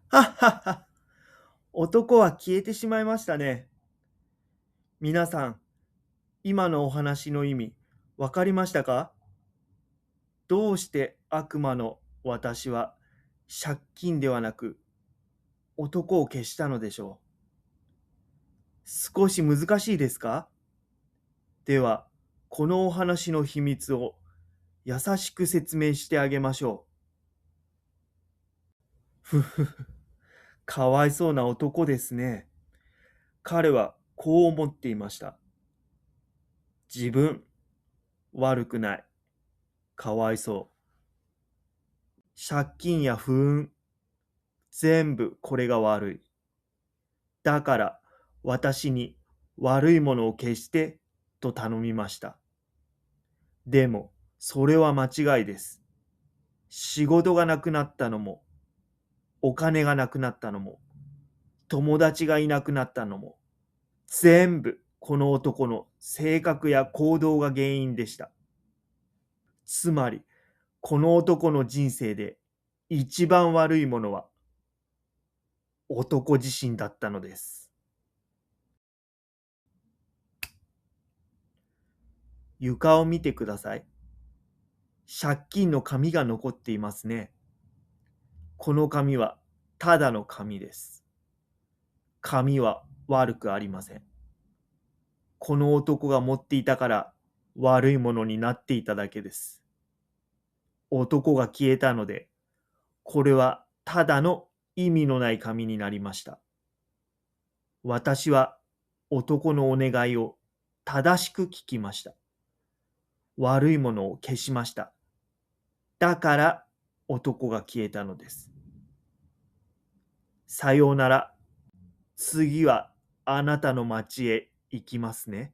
はっはっは。男は消えてしまいましたね。皆さん、今のお話の意味、わかりましたか？どうして悪魔の私は借金ではなく男を消したのでしょう？少し難しいですか？では、このお話の秘密を優しく説明してあげましょう。ふふふ、かわいそうな男ですね。彼はこう思っていました。自分、悪くない。かわいそう。借金や不運、全部これが悪い。だから私に悪いものを消してと頼みました。でも、それは間違いです。仕事がなくなったのも、お金がなくなったのも、友達がいなくなったのも、全部この男の性格や行動が原因でした。つまり、この男の人生で一番悪いものは男自身だったのです。床を見てください。借金の紙が残っていますね。この紙はただの紙です。紙は悪くありません。この男が持っていたから悪いものになっていただけです。男が消えたので、これはただの意味のない紙になりました。私は男のお願いを正しく聞きました。悪いものを消しました。だから男が消えたのです。さようなら。次はあなたの町へ行きますね。